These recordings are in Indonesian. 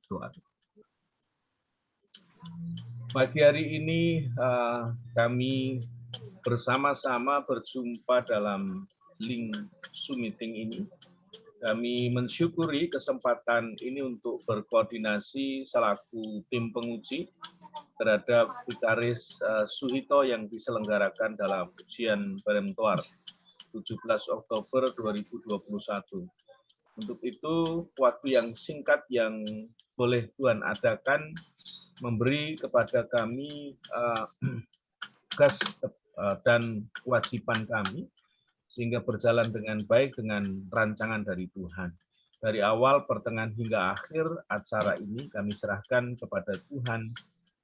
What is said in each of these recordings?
berdoa. Pagi hari ini kami bersama-sama berjumpa dalam link Zoom meeting ini. Kami mensyukuri kesempatan ini untuk berkoordinasi selaku tim penguji terhadap Vikaris Suhito yang diselenggarakan dalam ujian perempuan 17 Oktober 2021. Untuk itu, waktu yang singkat yang boleh Tuhan adakan memberi kepada kami tugas dan kewajiban kami, sehingga berjalan dengan baik dengan rancangan dari Tuhan. Dari awal, pertengahan hingga akhir acara ini kami serahkan kepada Tuhan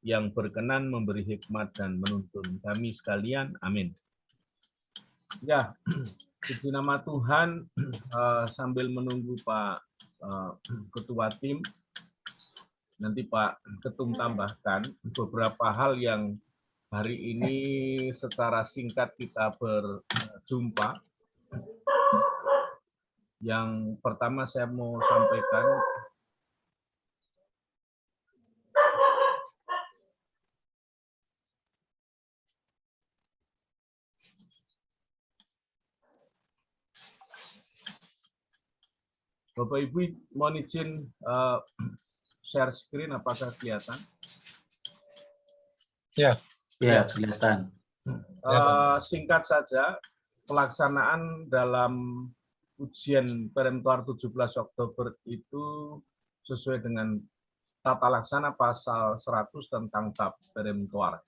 yang berkenan memberi hikmat dan menuntun kami sekalian. Amin. Ya, puji nama Tuhan. Sambil menunggu Pak Ketua Tim, nanti Pak Ketum tambahkan beberapa hal yang hari ini secara singkat kita berjumpa. Yang pertama saya mau sampaikan Bapak Ibu mohon izin share screen, apakah kelihatan? Ya, kelihatan. Singkat saja, pelaksanaan dalam ujian perempuan 17 Oktober itu sesuai dengan tata laksana pasal 100 tentang TAP perempuan.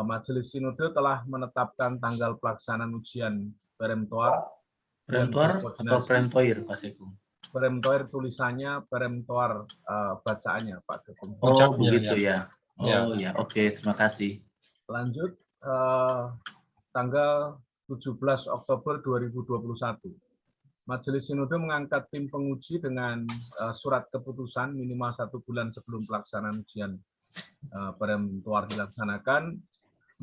Majelis Sinode telah menetapkan tanggal pelaksanaan ujian perempuan. Perempuan atau peremtoir, Pak Seku? Peremtoir tulisannya, peremtoir bacaannya, Pak Ketum. Oh, begitu ya. Oh ya, oke, terima kasih. Lanjut, tanggal 17 Oktober 2021. Majelis Sinode mengangkat tim penguji dengan surat keputusan minimal 1 bulan sebelum pelaksanaan ujian perempuan dilaksanakan.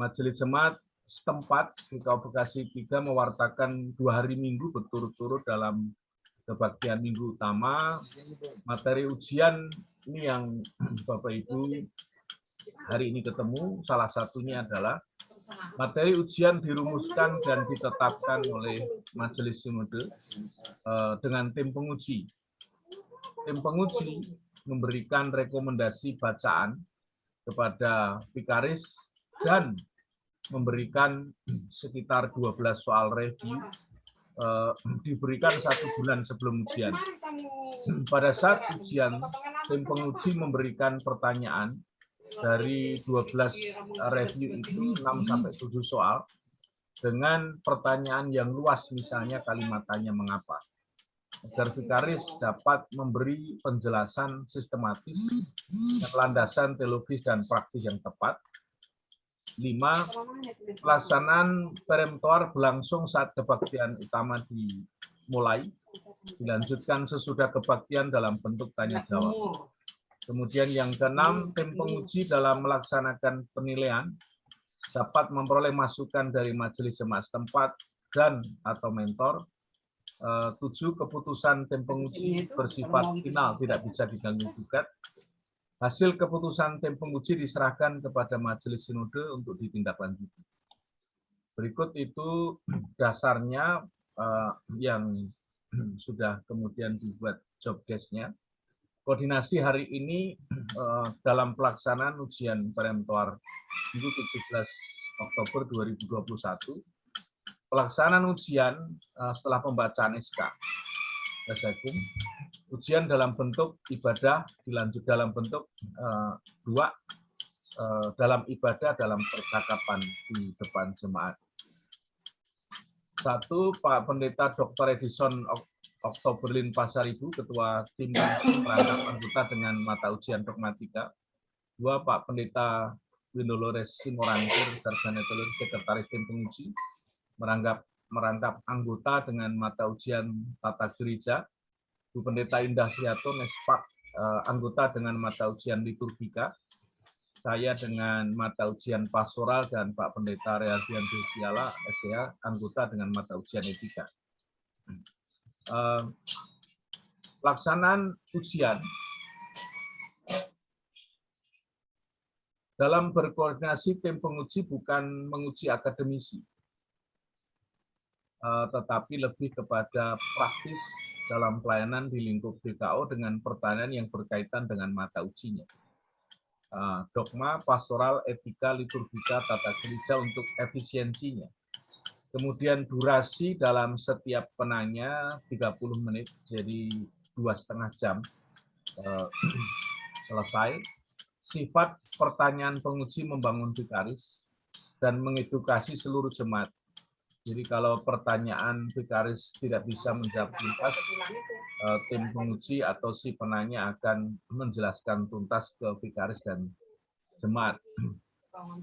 Majelis Jemaat setempat di Bekasi 3 mewartakan 2 hari Minggu berturut-turut dalam kebaktian minggu utama. Materi ujian ini yang Bapak Ibu hari ini ketemu, salah satunya adalah materi ujian dirumuskan dan ditetapkan oleh Majelis Sinode dengan tim penguji. Tim penguji memberikan rekomendasi bacaan kepada Vikaris dan memberikan sekitar 12 soal review, diberikan 1 bulan sebelum ujian. Pada saat ujian, tim penguji memberikan pertanyaan dari 12 review itu 6-7 soal dengan pertanyaan yang luas, misalnya kalimat tanya mengapa, agar Vikaris dapat memberi penjelasan sistematis dan landasan teologis dan praktis yang tepat. 5. Pelaksanaan peremtoar berlangsung saat kebaktian utama dimulai, dilanjutkan sesudah kebaktian dalam bentuk tanya jawab. Kemudian yang ke-6, tim penguji dalam melaksanakan penilaian dapat memperoleh masukan dari majelis jemaat setempat dan atau mentor. 7. Keputusan tim penguji bersifat final, tidak bisa diganggu-gugat. Hasil keputusan tim penguji diserahkan kepada Majelis Sinode untuk ditindaklanjuti. Berikut itu dasarnya yang sudah kemudian dibuat job desk-nya. Koordinasi hari ini dalam pelaksanaan ujian peremtoar Minggu 17 Oktober 2021. Pelaksanaan ujian setelah pembacaan SK. Ujian dalam bentuk ibadah dilanjut dalam bentuk 2, dalam ibadah dalam percakapan di depan jemaat. 1, Pak Pendeta Dr. Edison Oktoberlin Pasaribu, Ketua Tim Perangkat Anggota dengan mata ujian dogmatika. 2, Pak Pendeta Windolores Simorantir, Sarjana Teologi, Sekretaris Tim Penguji, merangkap anggota dengan mata ujian tata gereja. Bu Pendeta Indah Sriato, Nespak, anggota dengan mata ujian liturgika. Saya dengan mata ujian pastoral, dan Pak Pendeta Rehardian Desiala, SCA, anggota dengan mata ujian etika. Pelaksanaan ujian Dalam berkoordinasi, tim penguji bukan menguji akademisi, tetapi lebih kepada praktis dalam pelayanan di lingkup DKO dengan pertanyaan yang berkaitan dengan mata ujinya. Dogma, pastoral, etika, liturgika, tata gereja untuk efisiensinya. Kemudian durasi dalam setiap penanya 30 menit, jadi 2,5 jam selesai. Sifat pertanyaan penguji membangun vikaris dan mengedukasi seluruh jemaat. Jadi kalau pertanyaan vikaris tidak bisa menjawab tuntas, tim penguji atau si penanya akan menjelaskan tuntas ke vikaris dan jemaat.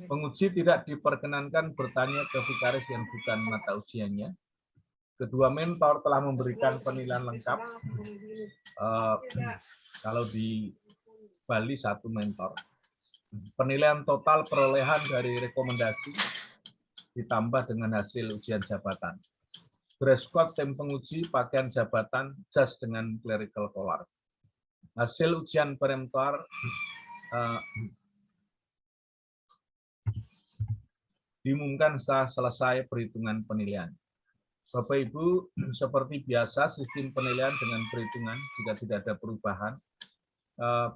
Penguji tidak diperkenankan bertanya ke vikaris yang bukan mata ujiannya. Kedua mentor telah memberikan penilaian lengkap. Kalau di Bali 1 mentor. Penilaian total perolehan dari rekomendasi ditambah dengan hasil ujian jabatan. Dress code tim penguji, pakaian jabatan, jas dengan clerical collar. Hasil ujian peremptor diumumkan setelah selesai perhitungan penilaian. Bapak Ibu, seperti biasa sistem penilaian dengan perhitungan jika tidak ada perubahan.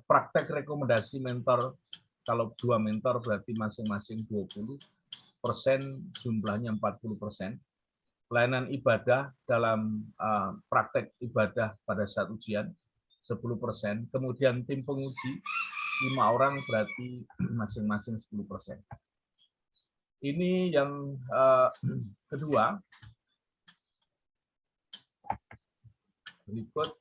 Praktek rekomendasi mentor, kalau 2 mentor berarti masing-masing 20%, jumlahnya 40%. Pelayanan ibadah dalam praktek ibadah pada saat ujian 10%. Kemudian tim penguji 5 orang berarti masing-masing 10%. Ini yang kedua. Berikut.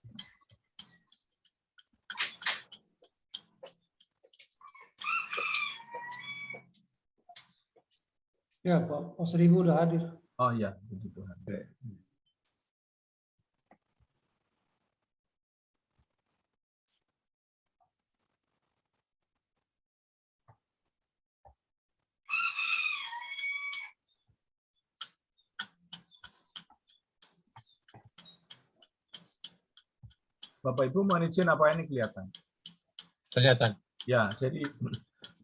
Ya, Pak Seribu udah hadir. Oh ya, puji Tuhan. Bapak Ibu mohon izin apa ini kelihatan? Kelihatan. Ya, jadi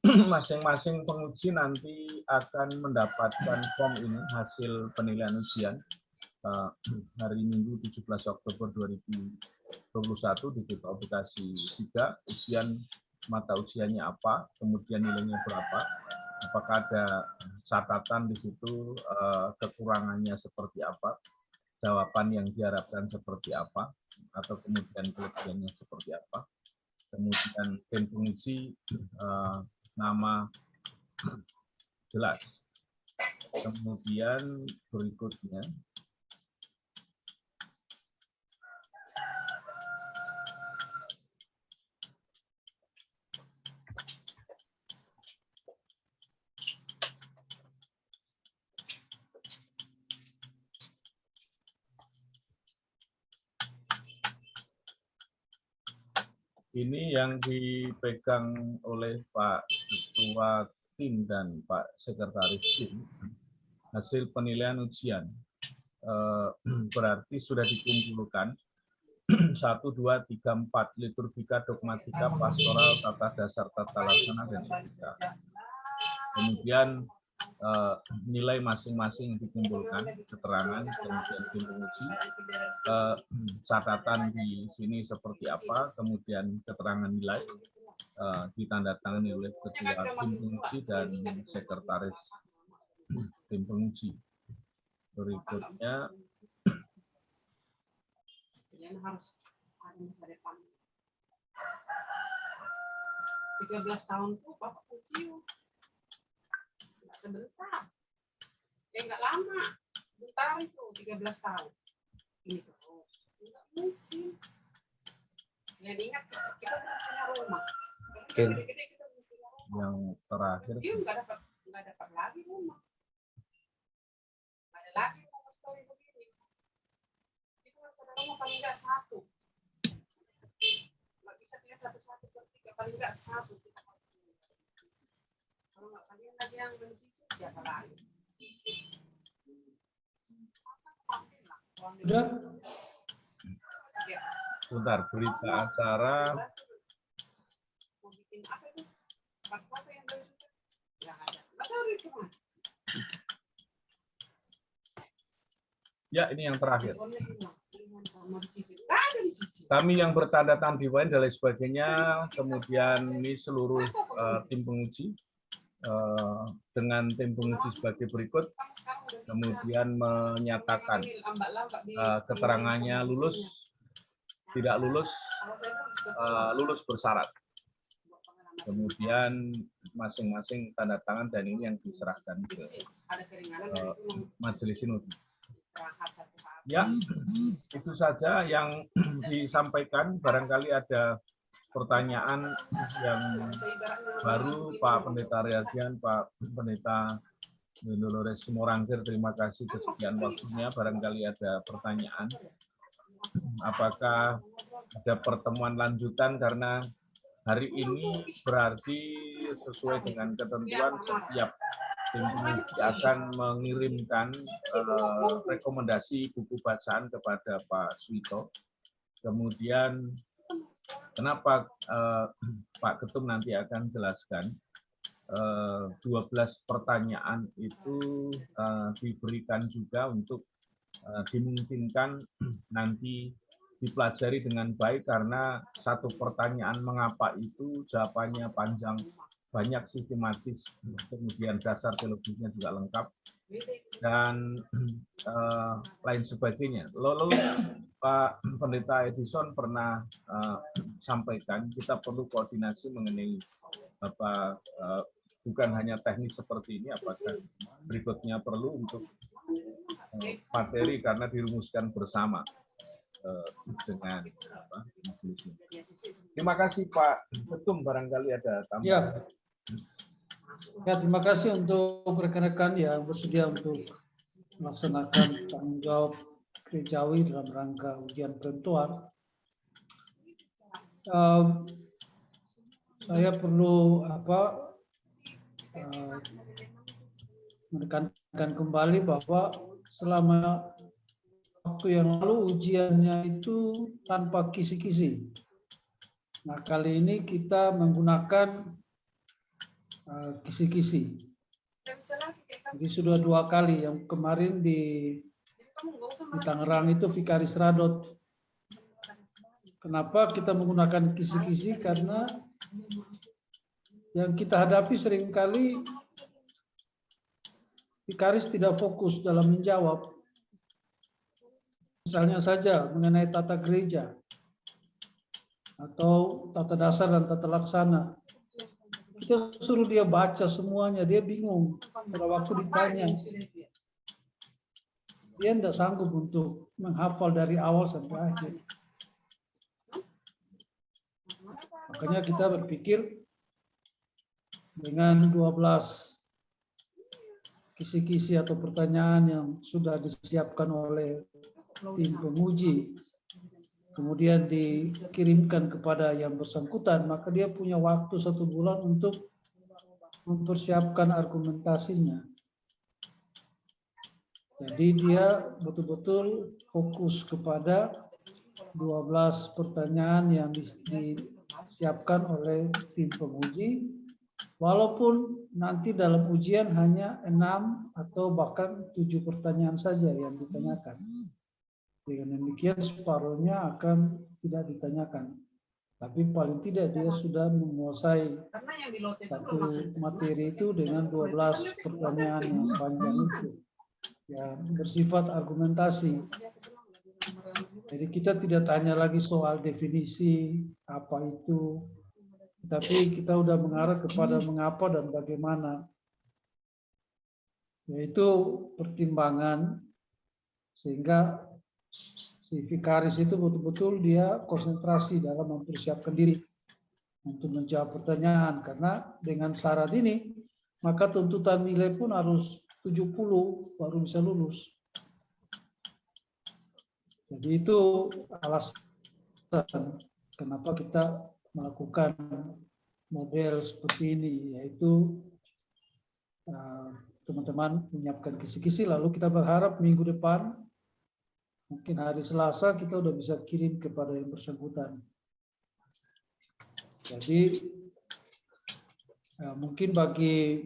masing-masing penguji nanti akan mendapatkan form ini hasil penilaian ujian hari Minggu 17 Oktober 2021 di Kota Bekasi 3. Ujian mata ujiannya apa, kemudian nilainya berapa, apakah ada catatan di situ, kekurangannya seperti apa, jawaban yang diharapkan seperti apa, atau kemudian kelebihannya seperti apa. Kemudian tim penguji nama jelas. Kemudian berikutnya ini yang dipegang oleh Pak Ketua Tim dan Pak Sekretaris Tim, hasil penilaian ujian. Berarti sudah dikumpulkan 1, 2, 3, 4, liturgika, dogmatika, pastoral, tata dasar, tata laksana, dan etika. Kemudian nilai masing-masing dikumpulkan, keterangan, kemudian tim penguji, catatan di sini seperti apa, kemudian keterangan nilai ditandatangani oleh ketua tim penguji dan sekretaris tim penguji. Berikutnya harus ada masa depan. 13 tahun tuh Bapak pensiun. Nggak sebentar. Nggak lama. Bentar itu 13 tahun. Ini terus. Nggak mungkin. Dan ingat kita punya rumah. Gede-gede kita punya rumah. yang terakhir Pensiun nggak dapat lagi rumah. Nggak ada lagi rumah story begini. Itu saudara mau paling nggak 1. Nggak bisa pilih 1-1 per 3, paling nggak 1. Kalau nggak kalian lagi yang benci, siapa lagi? Udah? sebentar, berita acara Mau bikin apa itu? Foto yang dari itu nggak ada. Nggak tahu itu mana. Ya, ini yang terakhir. Teleponnya hilang. Mau dicicil. Nggak ada dicicil. Kami yang bertanda tangan di WN dan lain sebagainya, kemudian ini seluruh tim penguji dengan tim penguji sebagai berikut, Kamu sekarang udah bisa. kemudian menyatakan Memang ini lambat-lambat di- keterangannya lulus, tidak lulus, Kalau saya tulis betul. lulus bersyarat. Buat pengalaman Kemudian masing-masing tanda tangan dan ini yang diserahkan ke sih. Ada keringanan dan itu yang majelis sinode. istirahat satu hari. Ya, itu saja yang disampaikan. Barangkali ada pertanyaan yang baru, Pak Pendeta Riyadian, Pak Pendeta Dolores Simorangkir, terima kasih kesediaan waktunya. Barangkali ada pertanyaan. Apakah ada pertemuan lanjutan, karena hari ini berarti sesuai dengan ketentuan setiap tim penguji akan mengirimkan rekomendasi buku bacaan kepada Pak Suwito. Kemudian kenapa Pak Ketum nanti akan jelaskan 12 pertanyaan itu diberikan juga untuk dimungkinkan nanti dipelajari dengan baik, karena satu pertanyaan mengapa itu jawabannya panjang, banyak, sistematis, kemudian dasar teologisnya juga lengkap, dan lain sebagainya. Lalu Pak Pendeta Edison pernah sampaikan kita perlu koordinasi mengenai apa, bukan hanya teknis seperti ini, apakah berikutnya perlu untuk materi karena dirumuskan bersama dengan majelis ini. Terima kasih Pak Ketum, barangkali ada tambahan. Ya, terima kasih untuk rekan-rekan yang bersedia untuk melaksanakan tanggung jawab gerejawi dalam rangka ujian perentuan. Saya perlu menekankan kembali bahwa selama waktu yang lalu ujiannya itu tanpa kisi-kisi. Nah, kali ini kita menggunakan kisi-kisi. Jadi sudah 2 kali, yang kemarin di Tangerang itu Vikaris Radot. Kenapa kita menggunakan kisi-kisi? Karena yang kita hadapi seringkali Vikaris tidak fokus dalam menjawab. Misalnya saja mengenai tata gereja atau tata dasar dan tata laksana. Kita suruh dia baca semuanya, dia bingung. Pada waktu ditanya, dia tidak sanggup untuk menghafal dari awal sampai akhir. Makanya kita berpikir dengan 12 kisi-kisi atau pertanyaan yang sudah disiapkan oleh tim penguji, kemudian dikirimkan kepada yang bersangkutan, maka dia punya waktu 1 bulan untuk mempersiapkan argumentasinya. Jadi dia betul-betul fokus kepada 12 pertanyaan yang disiapkan oleh tim penguji, walaupun nanti dalam ujian hanya 6 atau bahkan 7 pertanyaan saja yang ditanyakan. Dengan demikian separuhnya akan tidak ditanyakan. Tapi paling tidak dia sudah menguasai satu materi itu dengan 12 pertanyaan yang panjang itu, yang bersifat argumentasi. Jadi kita tidak tanya lagi soal definisi apa itu, tapi kita sudah mengarah kepada mengapa dan bagaimana. Yaitu pertimbangan, sehingga si Vikaris itu betul-betul dia konsentrasi dalam mempersiapkan diri untuk menjawab pertanyaan, karena dengan syarat ini maka tuntutan nilai pun harus 70 baru bisa lulus. Jadi itu alasan kenapa kita melakukan model seperti ini, yaitu teman-teman menyiapkan kisi-kisi, lalu kita berharap minggu depan, mungkin hari Selasa, kita udah bisa kirim kepada yang bersangkutan. Jadi Nah, mungkin bagi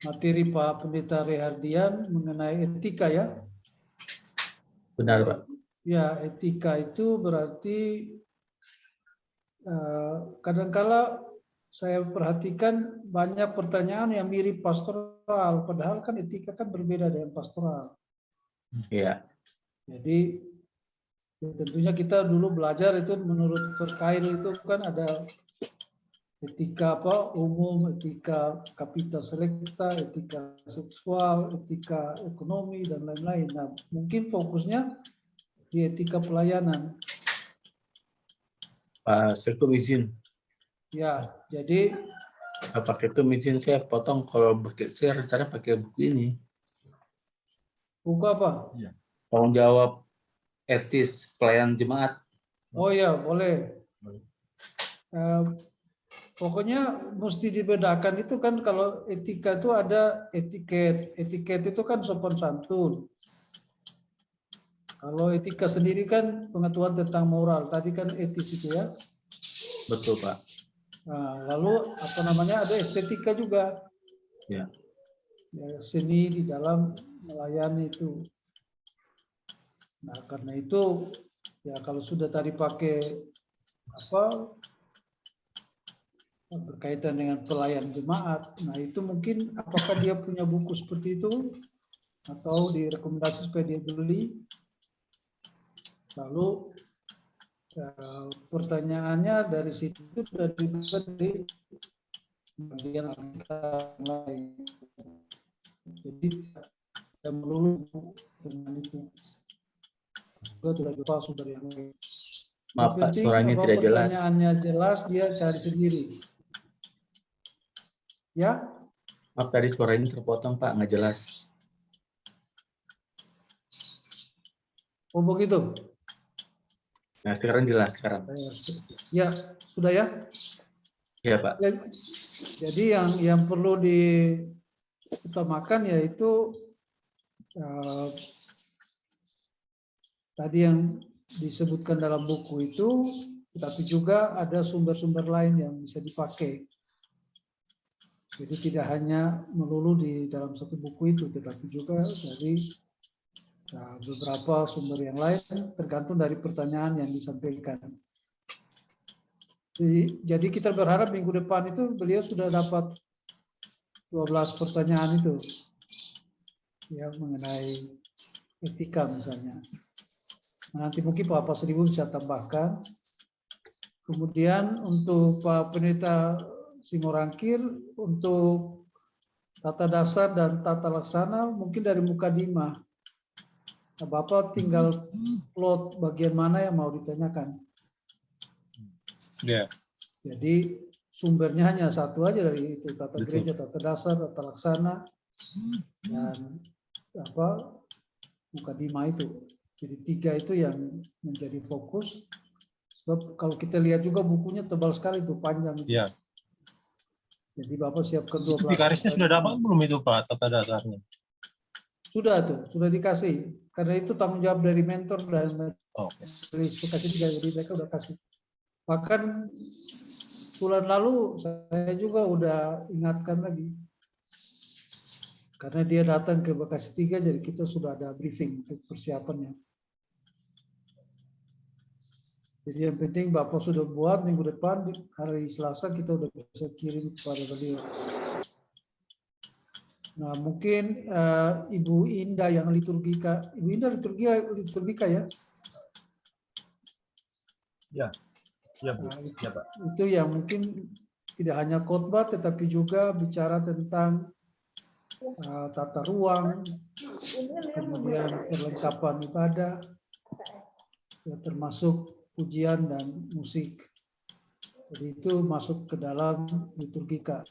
materi Pak Pendeta Rehardian mengenai etika ya. Benar, Pak. Ya, etika itu berarti kadangkala saya perhatikan banyak pertanyaan yang mirip pastoral, padahal kan etika kan berbeda dengan pastoral. Iya. Jadi ya tentunya kita dulu belajar itu menurut Verkail itu kan ada etika umum, etika kapita selecta, etika seksual, etika ekonomi dan lain-lain. Nah, mungkin fokusnya di etika pelayanan. Pak Sirkum izin. Ya, jadi Pakai itu izin saya potong kalau saya rencana pakai buku ini. buku apa? Tanggung jawab etis pelayan jemaat. Oh ya, boleh. Pokoknya mesti dibedakan itu kan kalau etika itu ada etiket. Etiket itu kan sopan santun. Kalau etika sendiri kan pengetahuan tentang moral. Tadi kan etis itu ya. Betul, Pak. Nah, lalu apa namanya ada estetika juga. Ya. Ya, seni di dalam melayani itu. Nah, karena itu ya kalau sudah tadi pakai apa berkaitan dengan pelayan jemaat, nah itu mungkin apakah dia punya buku seperti itu atau direkomendasi supaya dia beli. Lalu pertanyaannya dari situ dari bagian kita lain. Jadi saya melulu dengan itu. Juga sudah lupa sumber yang lain. Maaf, Pak, suaranya tidak jelas. Pertanyaannya jelas, dia cari sendiri. Ya? Maaf, tadi suaranya terpotong, Pak, nggak jelas. Oh begitu. Nah, sekarang jelas sekarang. Ya, sudah ya? Iya, Pak. Ya, jadi yang perlu diutamakan yaitu tadi yang disebutkan dalam buku itu, tetapi juga ada sumber-sumber lain yang bisa dipakai. Jadi tidak hanya melulu di dalam satu buku itu, tetapi juga dari beberapa sumber yang lain tergantung dari pertanyaan yang disampaikan. Jadi kita berharap minggu depan itu beliau sudah dapat 12 pertanyaan itu, ya mengenai etika misalnya. Nanti mungkin Pak Pasribu bisa tambahkan. Kemudian untuk Pak Pendeta Simorangkir, untuk tata dasar dan tata laksana mungkin dari Mukadimah. Nah, Bapak tinggal plot bagian mana yang mau ditanyakan. Ya. Jadi sumbernya hanya satu aja dari itu, tata gereja, tata dasar, tata laksana, dan Mukadimah itu. Jadi 3 itu yang menjadi fokus. Sebab kalau kita lihat juga bukunya tebal sekali itu, panjang itu. Ya. Jadi Bapak siapkan 12. Vikarisnya sudah dapat belum itu Pak tata dasarnya? Sudah tuh, sudah dikasih. Karena itu tanggung jawab dari mentor dan dari kasih 3, jadi mereka udah kasih. Bahkan bulan lalu saya juga udah ingatkan lagi. Karena dia datang ke Bekasi 3, jadi kita sudah ada briefing untuk persiapannya. Jadi yang penting Bapak sudah buat minggu depan, hari Selasa kita udah bisa kirim kepada beliau. Nah mungkin Ibu Indah yang liturgika, Ibu Indah liturgika ya? Ya, ya Bu. Nah, Ya Pak. itu yang mungkin tidak hanya khotbah tetapi juga bicara tentang tata ruang, kemudian perlengkapan ibadah, ya, termasuk pujian dan musik. Jadi itu masuk ke dalam liturgika.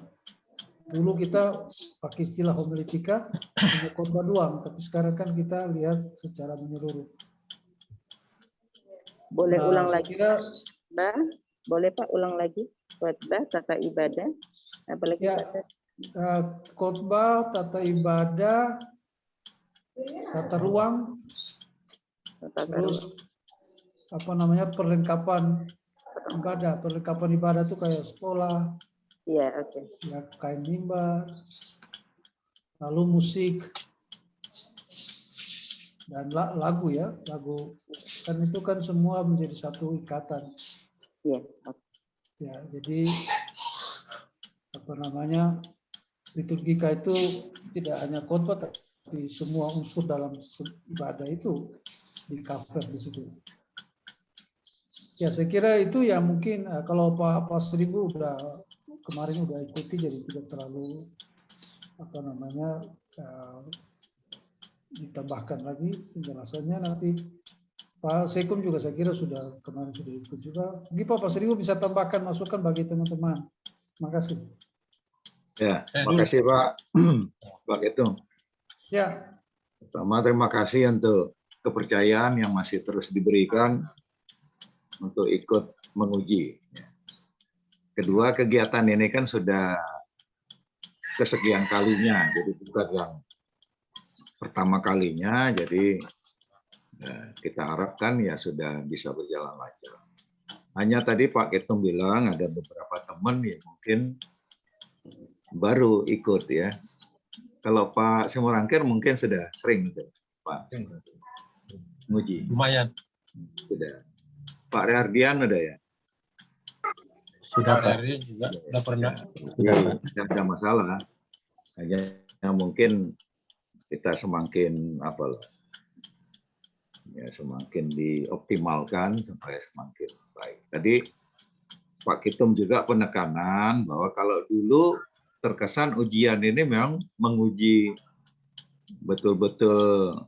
Dulu kita pakai istilah homiletika, hanya khotbah doang, tapi sekarang kan kita lihat secara menyeluruh. Boleh ulang lagi, kira, boleh Pak ulang lagi khotbah, tata ibadah, apalagi ya, khotbah, tata ibadah, tata ruang, terus perlengkapan ibadah, perlengkapan ibadah itu kayak sekolah, Iya, oke. ya, kain mimbar, lalu musik dan lagu ya, lagu kan itu kan semua menjadi satu ikatan. Iya, oke. Ya, jadi apa namanya, liturgika itu tidak hanya khotbah tapi semua unsur dalam ibadah itu di cover di situ. Ya, saya kira itu ya mungkin kalau Pak Seribu kemarin udah ikuti, jadi tidak terlalu apa namanya ditambahkan lagi penjelasannya. Nanti Pak Sekum juga saya kira kemarin sudah ikut juga. Mungkin Pak Seribu bisa tambahkan masukan bagi teman-teman. Terima kasih. Ya, terima kasih Pak. Pak Ketum. Ya. Pertama, terima kasih untuk kepercayaan yang masih terus diberikan untuk ikut menguji. Kedua, kegiatan ini kan sudah kesekian kalinya, jadi bukan yang pertama kalinya, jadi kita harapkan ya sudah bisa berjalan lancar. Hanya tadi Pak Ketum bilang ada beberapa teman yang mungkin baru ikut ya. Kalau Pak Simorangkir mungkin sudah sering gitu, Pak menguji. Lumayan. Sudah. Pak Rehardian udah ya? Sudah, Pak. Hari juga udah pernah. Tidak ada masalah. Hanya mungkin kita semakin semakin dioptimalkan supaya semakin baik. Tadi Pak Ketum juga penekanan bahwa kalau dulu terkesan ujian ini memang menguji betul-betul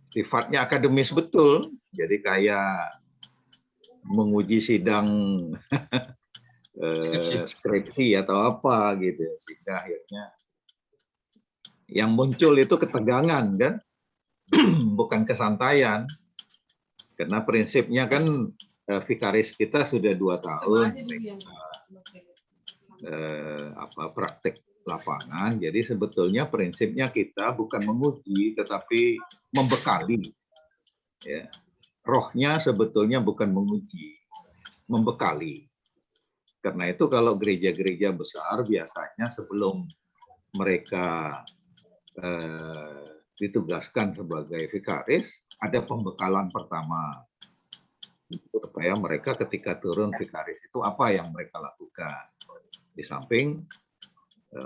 sifatnya akademis betul. Jadi kayak menguji sidang skripsi atau apa gitu, sehingga akhirnya yang muncul itu ketegangan kan, bukan kesantaian, karena prinsipnya kan vikaris kita sudah 2 tahun praktek lapangan, jadi sebetulnya prinsipnya kita bukan menguji tetapi membekali ya. Rohnya sebetulnya bukan menguji, membekali. Karena itu kalau gereja-gereja besar biasanya sebelum mereka ditugaskan sebagai vikaris, ada pembekalan pertama. Supaya mereka ketika turun vikaris itu apa yang mereka lakukan. Di samping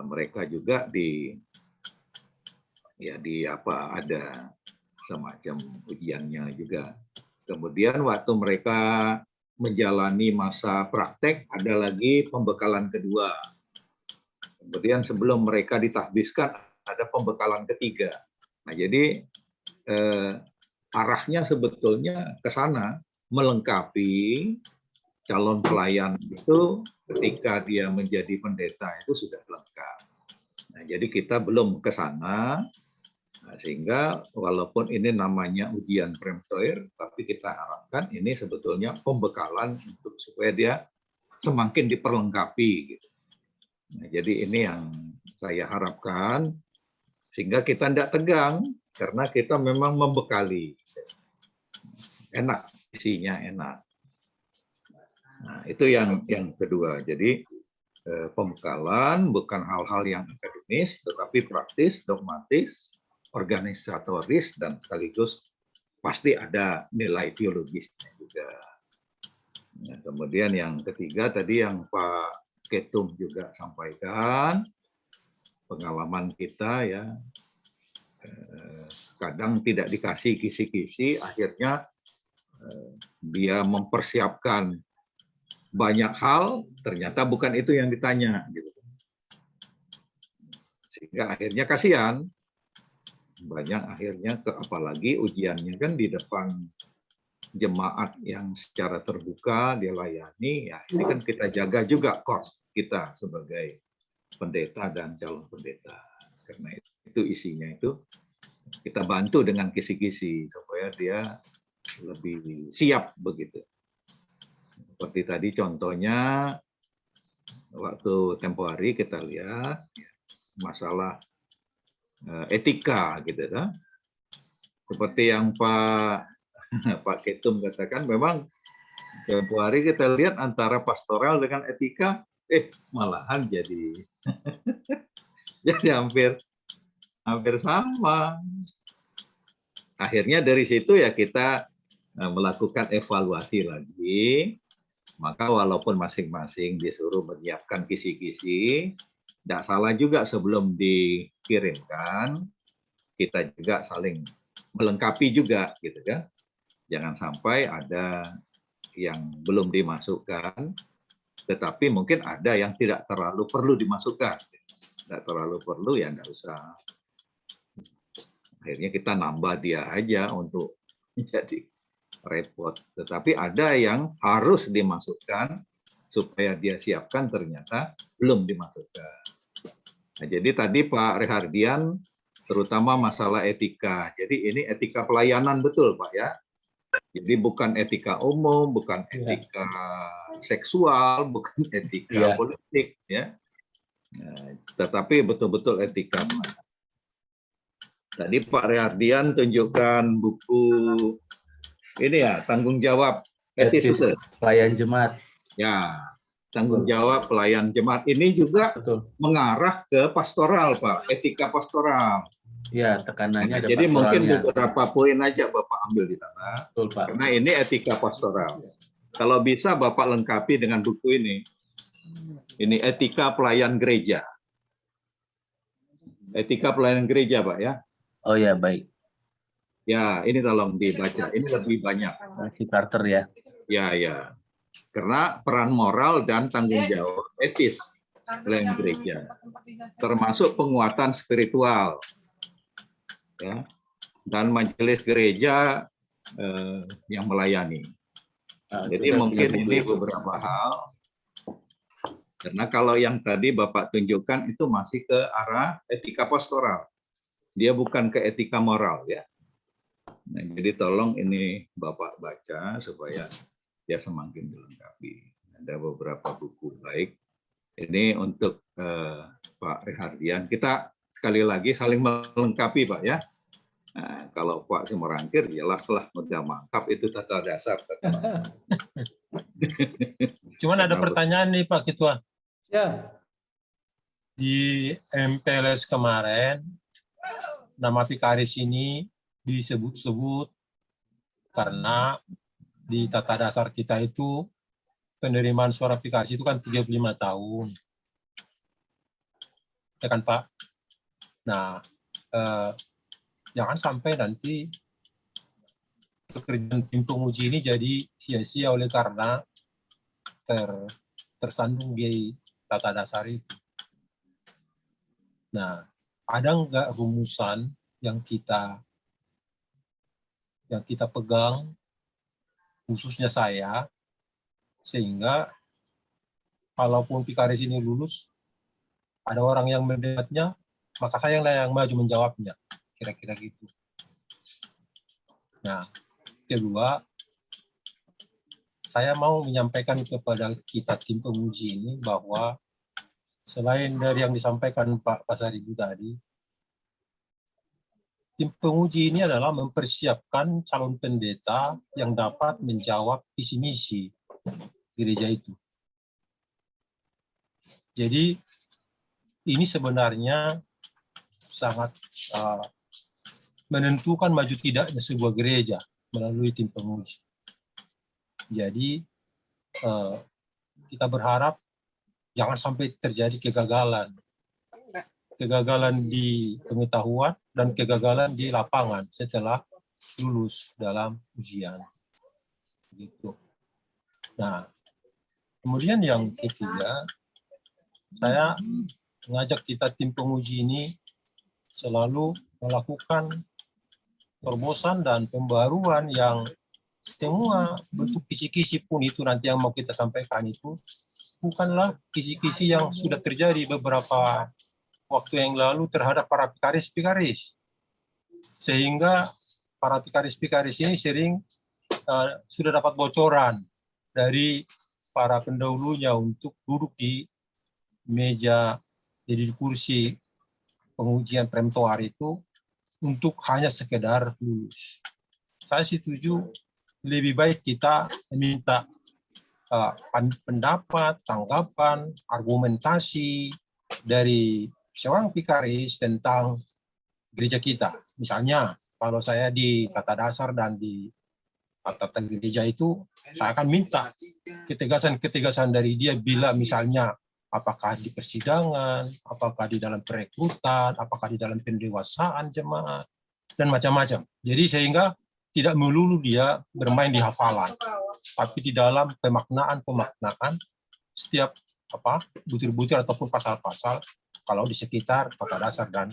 mereka juga ada semacam ujiannya juga. Kemudian waktu mereka menjalani masa praktek, ada lagi pembekalan kedua. Kemudian sebelum mereka ditahbiskan, ada pembekalan ketiga. Nah, jadi arahnya sebetulnya ke sana, melengkapi calon pelayan itu ketika dia menjadi pendeta itu sudah lengkap. Nah, jadi kita belum ke sana. Nah, sehingga walaupun ini namanya ujian premtoir, tapi kita harapkan ini sebetulnya pembekalan untuk supaya dia semakin diperlengkapi. Gitu. Nah, jadi ini yang saya harapkan, sehingga kita tidak tegang, karena kita memang membekali. Enak, isinya enak. Nah, itu yang kedua. Jadi pembekalan bukan hal-hal yang akademis, tetapi praktis, dogmatis, organisatoris, dan sekaligus pasti ada nilai teologisnya juga. Nah, kemudian yang ketiga tadi yang Pak Ketum juga sampaikan, pengalaman kita ya, kadang tidak dikasih kisi-kisi, akhirnya dia mempersiapkan banyak hal, ternyata bukan itu yang ditanya. Gitu. Sehingga akhirnya kasihan. Banyak akhirnya apalagi ujiannya kan di depan jemaat yang secara terbuka dia layani, ya ini kan kita jaga juga cost kita sebagai pendeta dan calon pendeta. Karena itu isinya itu kita bantu dengan kisi-kisi supaya dia lebih siap begitu. Seperti tadi contohnya waktu tempo hari kita lihat masalah etika gitu kan. Seperti yang Pak Ketum katakan, memang Tempo hari kita lihat antara pastoral dengan etika, malahan jadi hampir sama. Akhirnya dari situ ya kita melakukan evaluasi lagi. Maka walaupun masing-masing disuruh menyiapkan kisi-kisi, tidak salah juga sebelum dikirimkan, kita juga saling melengkapi juga, gitu kan. Jangan sampai ada yang belum dimasukkan, tetapi mungkin ada yang tidak terlalu perlu dimasukkan. Tidak terlalu perlu ya nggak usah. Akhirnya kita nambah dia aja untuk jadi repot. Tetapi ada yang harus dimasukkan supaya dia siapkan ternyata belum dimasukkan. Nah, jadi tadi Pak Rehardian terutama masalah etika. Jadi ini etika pelayanan betul Pak ya. Jadi bukan etika umum, bukan etika seksual, bukan etika politik ya. Nah, tetapi betul-betul etika. Tadi Pak Rehardian tunjukkan buku ini ya, tanggung jawab etis pelayan jemaat. Ya, tanggung jawab pelayan jemaat ini juga mengarah ke pastoral, Pak, etika pastoral. Ya, tekanannya ada jadi mungkin pastoralnya. beberapa poin aja Bapak ambil di sana. Betul, Pak. Karena ini etika pastoral. Kalau bisa Bapak lengkapi dengan buku ini. Ini etika pelayan gereja. Etika pelayan gereja, Pak ya. Oh ya, baik. Ya, ini tolong dibaca. Ini lebih banyak. Si Carter ya. Ya. Karena peran moral dan tanggung jawab etis pelayan gereja, termasuk penguatan spiritual, ya, dan majelis gereja yang melayani. Jadi mungkin ini beberapa hal. Karena kalau yang tadi Bapak tunjukkan itu masih ke arah etika pastoral. Dia bukan ke etika moral ya. Nah, jadi tolong ini Bapak baca supaya dia semakin dilengkapi. Ada beberapa buku baik. Ini untuk Pak Rehardian. Kita sekali lagi saling melengkapi Pak ya. Nah, kalau Pak Simorangkir, jelas lah udah mantap itu tata dasar. Cuman ada pertanyaan nih Pak Ketua. Ya. Di MPLS kemarin, nama Pikaris ini disebut-sebut karena di tata dasar kita itu penerimaan suara Pikaris itu kan 35 tahun. Ya kan Pak? Nah, jangan sampai nanti pekerjaan tim penguji ini jadi sia-sia oleh karena tersandung di tata dasar itu. Nah, ada nggak rumusan yang kita pegang, khususnya saya, sehingga kalaupun Pikaris ini lulus, ada orang yang mendebatnya, maka saya yang maju menjawabnya, kira-kira gitu. Nah, kedua, saya mau menyampaikan kepada kita tim penguji ini bahwa selain dari yang disampaikan Pak Pasaribu tadi, tim penguji ini adalah mempersiapkan calon pendeta yang dapat menjawab visi misi gereja itu. Jadi ini sebenarnya sangat menentukan maju tidaknya sebuah gereja melalui tim penguji. Jadi kita berharap jangan sampai terjadi kegagalan di pengetahuan dan kegagalan di lapangan setelah lulus dalam ujian. Gitu. Nah, kemudian yang ketiga, saya mengajak kita tim penguji ini selalu melakukan terobosan dan pembaruan yang semua bentuk kisi-kisi pun itu nanti yang mau kita sampaikan itu bukanlah kisi-kisi yang sudah terjadi beberapa waktu yang lalu terhadap para pikaris-pikaris. Sehingga para pikaris-pikaris ini sering sudah dapat bocoran dari para pendahulunya untuk duduk di meja, jadi di kursi pengujian perempuan itu untuk hanya sekedar lulus. Saya setuju lebih baik kita meminta pendapat, tanggapan, argumentasi dari seorang vikaris tentang gereja kita. Misalnya, kalau saya di tata dasar dan di tata gereja itu, saya akan minta ketegasan dari dia bila misalnya apakah di persidangan, apakah di dalam perekrutan, apakah di dalam pendewasaan jemaat, dan macam-macam. Jadi sehingga tidak melulu dia bermain di hafalan, tapi di dalam pemaknaan setiap butir-butir ataupun pasal-pasal kalau di sekitar tata dasar dan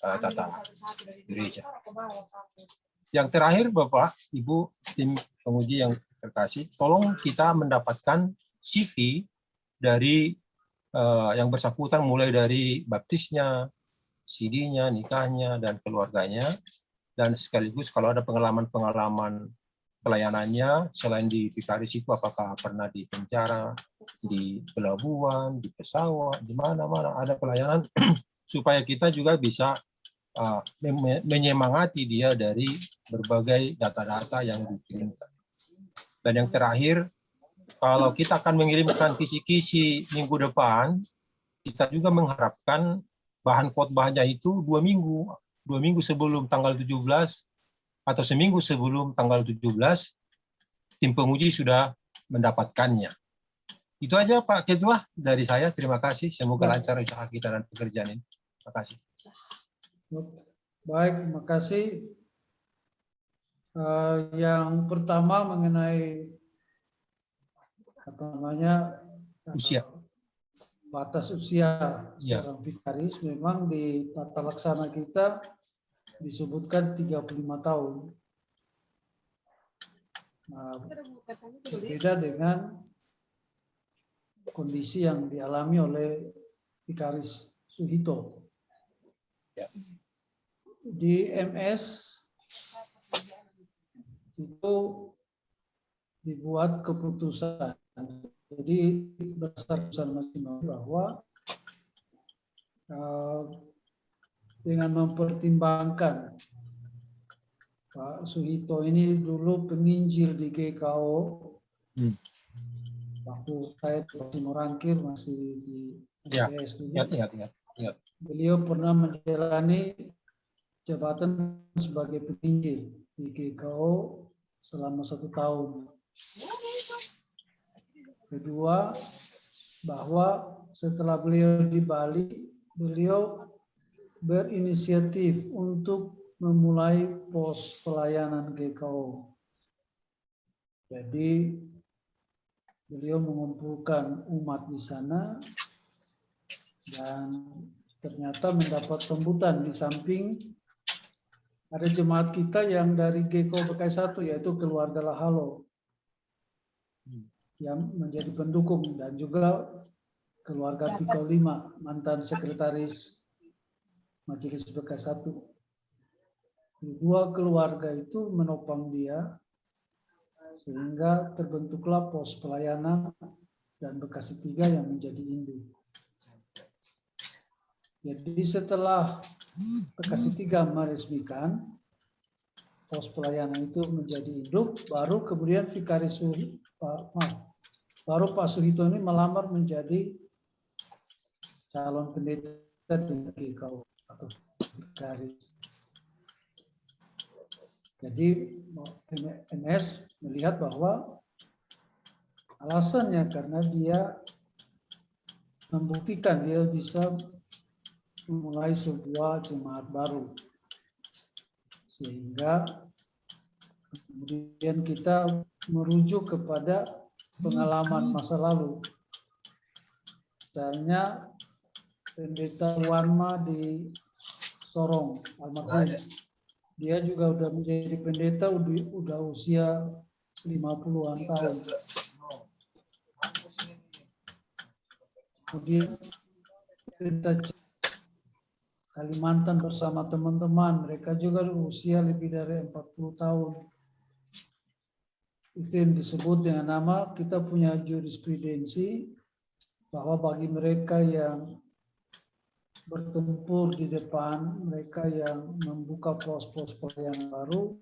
tata gereja. Yang terakhir, Bapak, Ibu, tim penguji yang terkasih, tolong kita mendapatkan CV dari yang bersangkutan mulai dari baptisnya, CD-nya, nikahnya, dan keluarganya. Dan sekaligus kalau ada pengalaman-pengalaman pelayanannya, selain di vikaris itu apakah pernah di penjara, di pelabuhan, di pesawat, di mana-mana ada pelayanan, supaya kita juga bisa menyemangati dia dari berbagai data-data yang dikirimkan. Dan yang terakhir, kalau kita akan mengirimkan kisi-kisi minggu depan, kita juga mengharapkan bahan khotbahnya itu 2 minggu. 2 minggu sebelum tanggal 17 atau seminggu sebelum tanggal 17, tim penguji sudah mendapatkannya. Itu aja Pak Ketua dari saya. Terima kasih. Semoga lancar usaha kita dan pekerjaan ini. Terima kasih. Baik, terima kasih. Yang pertama mengenai Usia. Batas usia Ya. seorang vikaris, memang di tata laksana kita disebutkan 35 tahun. Nah, berbeda dengan kondisi yang dialami oleh vikaris Suhito. Ya. Di MS itu dibuat keputusan. Jadi berdasarkan maksimal bahwa dengan mempertimbangkan Pak Suhito ini dulu penginjil di GKO, waktu saya masih merangkir, masih di PS dulu. Ingat. Beliau pernah menjalani jabatan sebagai penginjil di GKO selama 1 tahun. Kedua, bahwa setelah beliau di Bali, beliau berinisiatif untuk memulai pos pelayanan GKO. Jadi, beliau mengumpulkan umat di sana dan ternyata mendapat sambutan di samping ada jemaat kita yang dari GKO Bekai 1, yaitu keluarga Lahalo yang menjadi pendukung, dan juga keluarga Tiko 5, mantan sekretaris Majelis Bekai 1. Dua keluarga itu menopang dia sehingga terbentuklah pos pelayanan dan Bekasi 3 yang menjadi induk. Jadi setelah Bekasi 3 meresmikan pos pelayanan itu menjadi induk, baru kemudian vikaris baru Pak Suhito ini melamar menjadi calon pendeta di GKO atau vikaris. Jadi MS melihat bahwa alasannya karena dia membuktikan dia bisa memulai sebuah jemaat baru, sehingga kemudian kita merujuk kepada pengalaman masa lalu. Misalnya pendeta Wanma di Sorong, almarhum, dia juga sudah menjadi pendeta udah usia 50-an tahun. Kemudian pendeta Kalimantan bersama teman-teman, mereka juga usia lebih dari 40 tahun. Itu yang disebut dengan nama, kita punya jurisprudensi bahwa bagi mereka yang bertempur di depan, mereka yang membuka pos-pos pelayanan baru,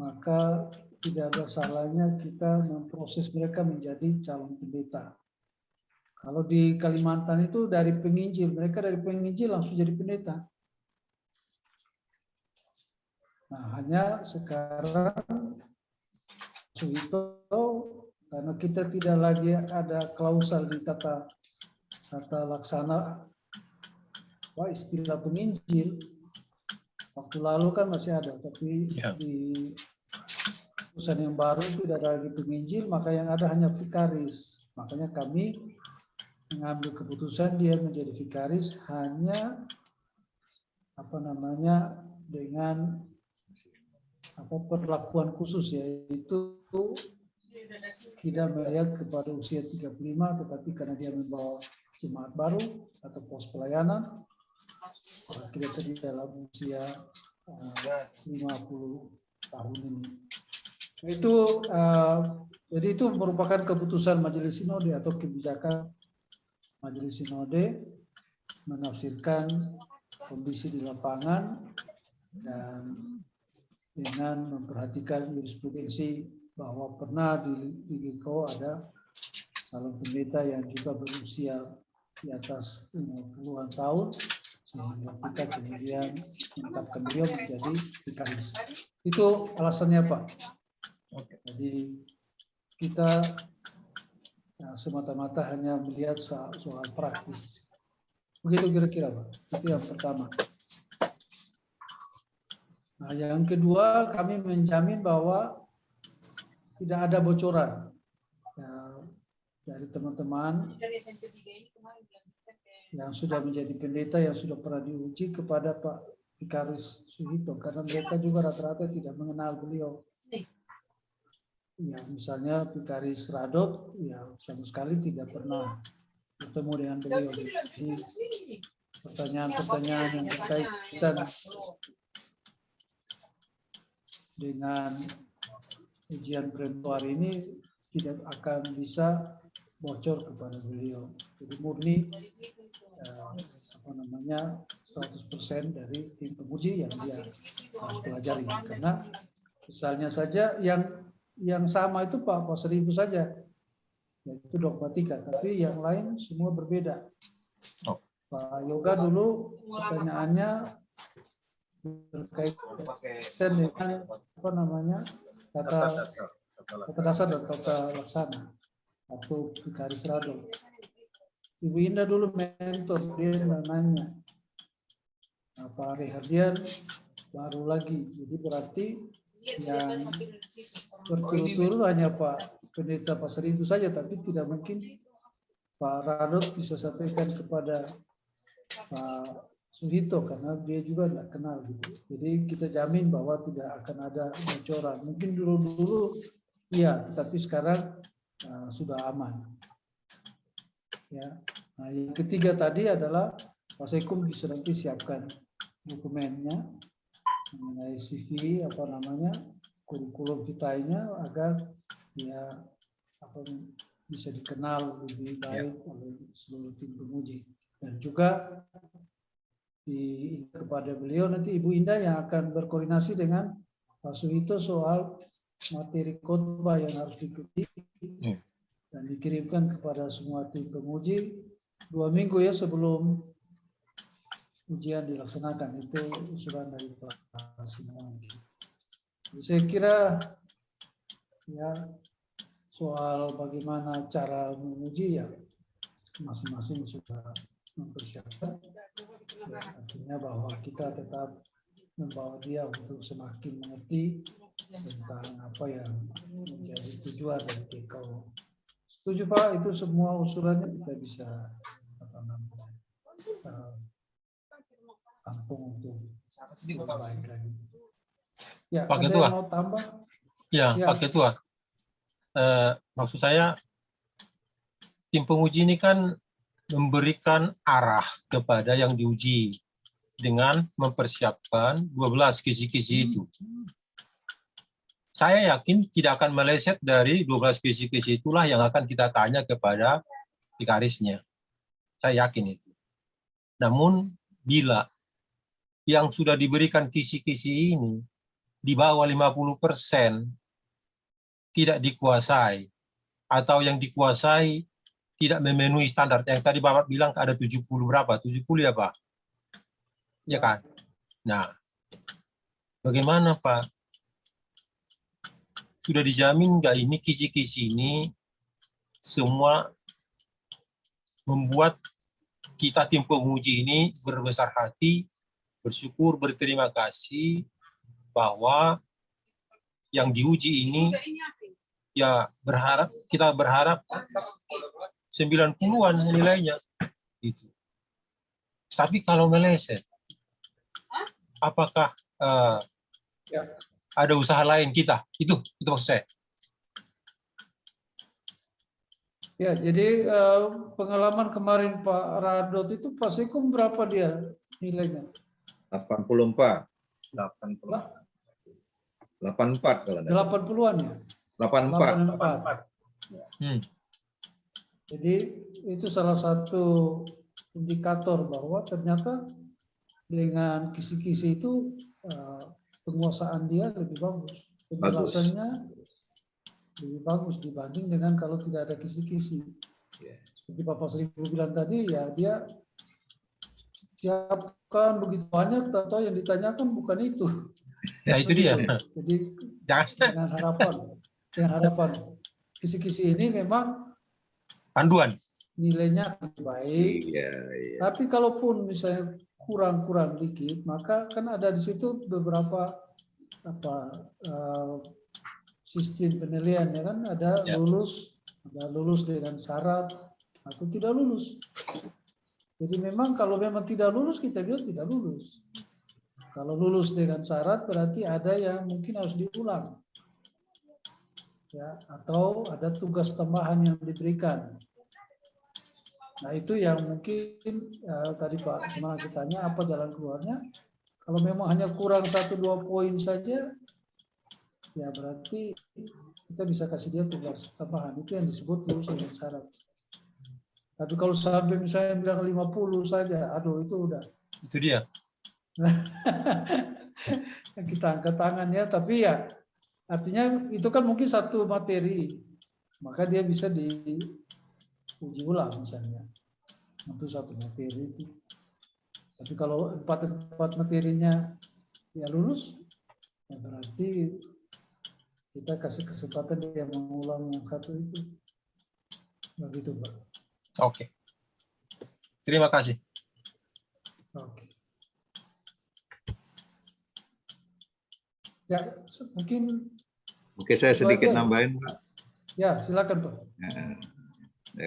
maka tidak ada salahnya kita memproses mereka menjadi calon pendeta. Kalau di Kalimantan itu dari penginjil, mereka dari penginjil langsung jadi pendeta. Nah, hanya sekarang itu karena kita tidak lagi ada klausal di tata laksana istilah penginjil. Waktu lalu kan masih ada, tapi di putusan yang baru tidak ada lagi penginjil, maka yang ada hanya vikaris. Makanya kami mengambil keputusan dia menjadi vikaris hanya dengan perlakuan khusus, yaitu tidak melihat kepada usia 35, tetapi karena dia membawa jemaat baru atau pos pelayanan, kita di dalam usia 50 tahun ini. Jadi itu merupakan keputusan Majelis Sinode atau kebijakan Majelis Sinode menafsirkan kondisi di lapangan dan dengan memperhatikan jurisprudensi bahwa pernah di GKO ada calon pendeta yang juga berusia di atas 50-an tahun, sehingga kita kemudian menetapkan beliau menjadi vikaris. Itu alasannya, Pak. Jadi kita semata-mata hanya melihat soal praktis. Begitu kira-kira, Pak. Itu yang pertama. Nah, yang kedua, kami menjamin bahwa tidak ada bocoran dari teman-teman yang sudah menjadi pendeta, yang sudah pernah diuji kepada Pak Vikaris Suhito, karena mereka juga rata-rata tidak mengenal beliau. Ya, misalnya Vikaris Radot, ya sama sekali tidak pernah bertemu dengan beliau. Jadi pertanyaan-pertanyaan yang berkaitan dengan ujian perempuan ini tidak akan bisa bocor kepada beliau. Jadi murni 100% dari tim penguji yang dia harus pelajari. Karena misalnya saja yang sama itu Pak Seribu saja, yaitu dogmatika, tapi yang lain semua berbeda. Pak Yoga dulu pertanyaannya berkaitan dengan tata dasar dan tata laksana atau vikaris Radot. Ibu Indah dulu mentor, dia nanya. Pak Rehardian baru lagi, jadi berarti yang berturut-turut hanya Pak Pendeta Pasar Ibu saja, tapi tidak mungkin Pak Radot bisa sampaikan kepada Pak Suhito karena dia juga tidak kenal gitu. Jadi kita jamin bahwa tidak akan ada bocoran. Mungkin dulu iya, tapi sekarang sudah aman. Ya. Nah, yang ketiga tadi adalah Pak Sekum bisa nanti siapkan dokumennya mengenai CV kurikulum vitainya agar dia bisa dikenal lebih baik oleh seluruh tim penguji. Dan juga kepada beliau nanti Ibu Indah yang akan berkoordinasi dengan Pak Suhito soal materi khotbah yang harus diikuti dan dikirimkan kepada semua tim penguji 2 minggu ya sebelum ujian dilaksanakan. Itu usulan dari Pak Sinawanggi. Saya kira ya soal bagaimana cara menguji ya masing-masing sudah mempersiapkan. Ya, artinya bahwa kita tetap membawa dia untuk semakin mengerti tentang apa yang menjadi tujuan dari GKO. Setuju Pak, itu semua usulannya kita bisa tampung untuk lebih baik lagi. Ya, Pak ada Ketua. yang mau tambah? Ya, Pak Ketua. Maksud saya tim penguji ini kan memberikan arah kepada yang diuji dengan mempersiapkan 12 kisi-kisi itu. Saya yakin tidak akan meleset dari 12 kisi-kisi itulah yang akan kita tanya kepada vikarisnya. Saya yakin itu. Namun bila yang sudah diberikan kisi-kisi ini di bawah 50%, tidak dikuasai atau yang dikuasai tidak memenuhi standar. Yang tadi Bapak bilang ada 70 berapa? 70 ya Pak? Ya kan? Nah, bagaimana Pak? Sudah dijamin nggak ini kisi-kisi ini semua membuat kita tim penguji ini berbesar hati, bersyukur, berterima kasih bahwa yang diuji ini ya kita berharap 90-an nilainya gitu. Tapi kalau meleset, apakah ada usaha lain kita? Itu maksud saya. Ya, jadi pengalaman kemarin Pak Radot itu Pak Sekum berapa dia nilainya? 84. 84 kalau enggak. 80-an ya? 84. 84. Jadi itu salah satu indikator bahwa ternyata dengan kisi-kisi itu penguasaan dia lebih bagus. Penjelasannya lebih bagus dibanding dengan kalau tidak ada kisi-kisi. Seperti Bapak Seribu bilang tadi, ya dia siapkan begitu banyak, atau yang ditanyakan bukan itu. Ya itu dia. Jadi dengan harapan kisi-kisi ini memang panduan nilainya lebih baik. Iya. Tapi kalaupun misalnya kurang dikit, maka kan ada di situ beberapa sistem penilaian, ya kan, ada lulus dengan syarat atau tidak lulus. Jadi memang kalau memang tidak lulus, kita bilang tidak lulus. Kalau lulus dengan syarat berarti ada yang mungkin harus diulang, ya, atau ada tugas tambahan yang diberikan. Nah itu yang mungkin tadi Pak Semarang tanya apa jalan keluarnya. Kalau memang hanya kurang 1-2 poin saja, ya berarti kita bisa kasih dia tugas tambahan. Itu yang disebut lulus dengan syarat. Tapi kalau sampai misalnya bilang 50 saja, aduh itu udah. Itu dia. Kita angkat tangan ya, tapi ya artinya itu kan mungkin satu materi, maka dia bisa diuji ulang misalnya untuk satu materi itu. Tapi kalau empat materinya ya lulus, ya berarti kita kasih kesempatan dia mengulang yang satu itu. Begitu Pak. Oke. Terima kasih. Oke. Ya, mungkin. Oke, saya sedikit nambahin, Pak. Ya, silakan Pak.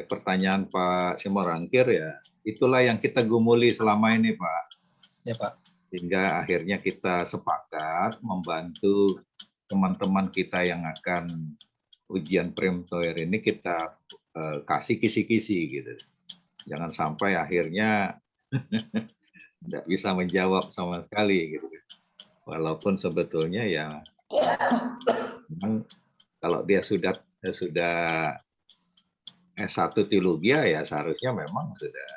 Pertanyaan Pak Simorangkir ya, itulah yang kita gumuli selama ini Pak. Ya Pak. Hingga akhirnya kita sepakat membantu teman-teman kita yang akan ujian Premtoer ini kita kasih kisi-kisi gitu. Jangan sampai akhirnya tidak bisa menjawab sama sekali gitu. Walaupun sebetulnya ya memang kalau dia sudah S1 teologi ya seharusnya memang sudah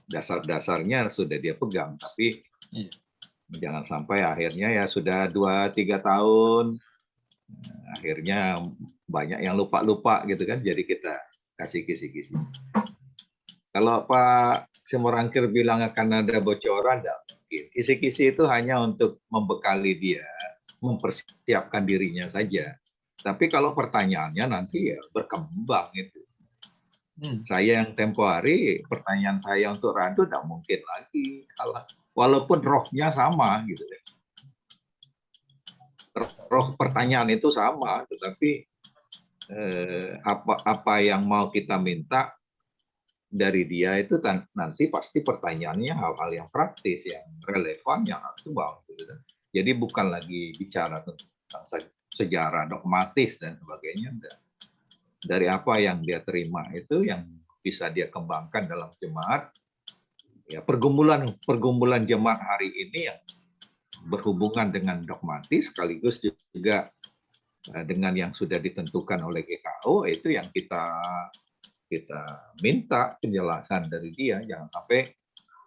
dasar-dasarnya sudah dia pegang, tapi jangan sampai akhirnya ya sudah 2-3 tahun akhirnya banyak yang lupa-lupa gitu kan, jadi kita kasih kisi-kisi. Kalau Pak Simorangkir bilang akan ada bocoran, tidak mungkin. Kisi-kisi itu hanya untuk membekali dia, mempersiapkan dirinya saja. Tapi kalau pertanyaannya nanti ya berkembang itu. Saya yang tempo hari, pertanyaan saya untuk Radu tidak mungkin lagi. Walaupun rohnya sama, gitu. Roh pertanyaan itu sama, tetapi apa yang mau kita minta dari dia itu nanti pasti pertanyaannya hal-hal yang praktis, yang relevan, yang aktual. Gitu. Jadi bukan lagi bicara tentang sejarah dogmatis dan sebagainya. Dari apa yang dia terima itu yang bisa dia kembangkan dalam jemaat. Ya, pergumulan jemaat hari ini yang berhubungan dengan dogmatis sekaligus juga dengan yang sudah ditentukan oleh GKO, itu yang kita minta penjelasan dari dia, jangan sampai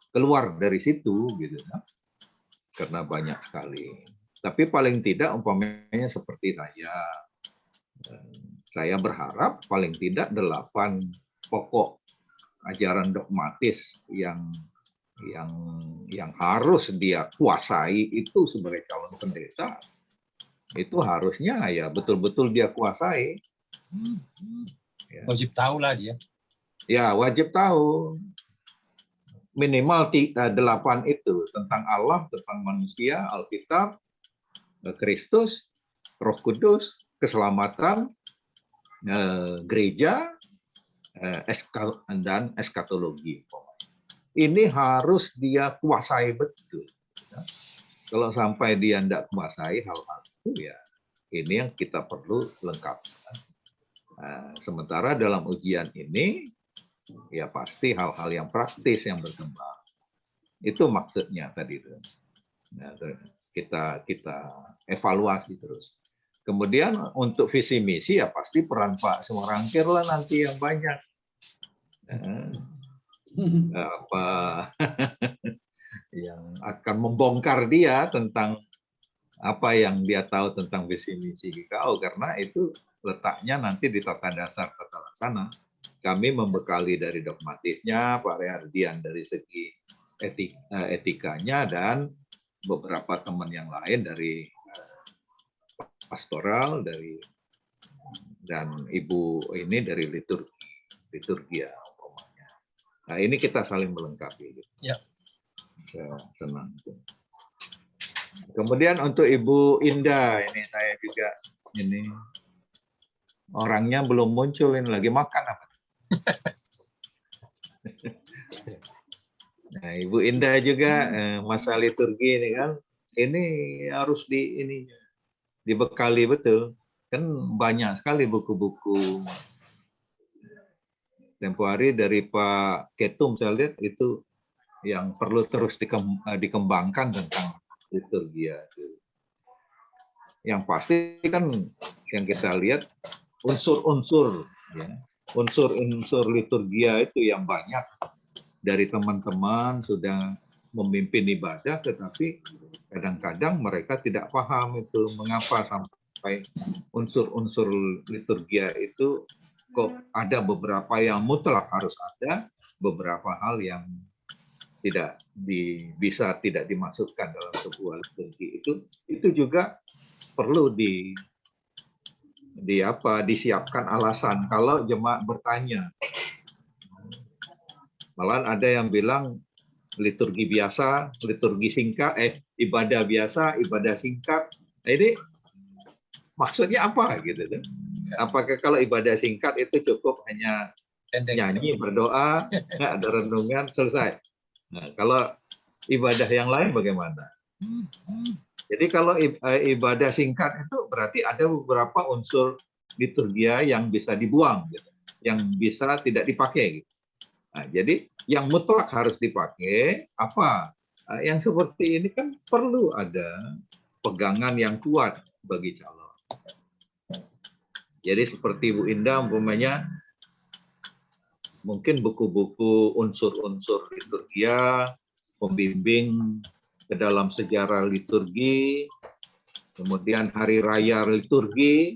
keluar dari situ gitu ya. Karena banyak sekali. Tapi paling tidak umpamanya seperti saya saya berharap paling tidak 8 pokok ajaran dogmatis yang harus dia kuasai itu sebagai calon pendeta, itu harusnya ya betul-betul dia kuasai. Ya. Wajib tahu lah dia. Ya, wajib tahu. Minimal 8 itu tentang Allah, tentang manusia, Alkitab, Kristus, Roh Kudus, keselamatan, gereja, dan eskatologi. Ini harus dia kuasai betul. Kalau sampai dia tidak kuasai hal-hal itu, ya ini yang kita perlu lengkapkan. Sementara dalam ujian ini, ya pasti hal-hal yang praktis yang berkembang. Itu maksudnya tadi itu. Nah, kita evaluasi terus. Kemudian untuk visi misi ya pasti peran Pak Simorangkir lah nanti yang banyak. Yang akan membongkar dia tentang apa yang dia tahu tentang visi misi GKO, karena itu letaknya nanti di tata dasar tata laksana. Kami membekali dari dogmatisnya, Pak Rehardian dari segi etikanya, dan beberapa teman yang lain dari pastoral, dan Ibu ini dari liturgi ya. Nah, ini kita saling melengkapi. Ya. Senang. Kemudian untuk Ibu Indah, ini saya juga ini orangnya belum muncul, ini lagi makan apa? Nah, Ibu Indah juga masa liturgi ini kan, ini harus dibekali betul. Kan banyak sekali buku-buku. Tempo hari dari Pak Ketum saya lihat itu yang perlu terus dikembangkan tentang liturgi. Yang pasti kan yang kita lihat unsur-unsur liturgia itu yang banyak dari teman-teman sudah memimpin ibadah, tetapi kadang-kadang mereka tidak paham itu mengapa sampai unsur-unsur liturgia itu kok ada beberapa yang mutlak harus ada, beberapa hal yang bisa tidak dimasukkan dalam sebuah liturgi. Itu juga perlu disiapkan alasan kalau jemaat bertanya. Malah ada yang bilang liturgi biasa, liturgi singkat, ibadah biasa, ibadah singkat. Nah, ini maksudnya apa gitu kan? Apakah kalau ibadah singkat itu cukup hanya nyanyi, berdoa, ada renungan, selesai? Nah, kalau ibadah yang lain bagaimana? Jadi kalau ibadah singkat itu berarti ada beberapa unsur liturgia yang bisa dibuang, gitu, yang bisa tidak dipakai. Gitu. Nah, jadi yang mutlak harus dipakai apa? Yang seperti ini kan perlu ada pegangan yang kuat bagi calon. Jadi seperti Bu Indah umpamanya mungkin buku-buku unsur-unsur liturgia, pembimbing ke dalam sejarah liturgi, kemudian hari raya liturgi,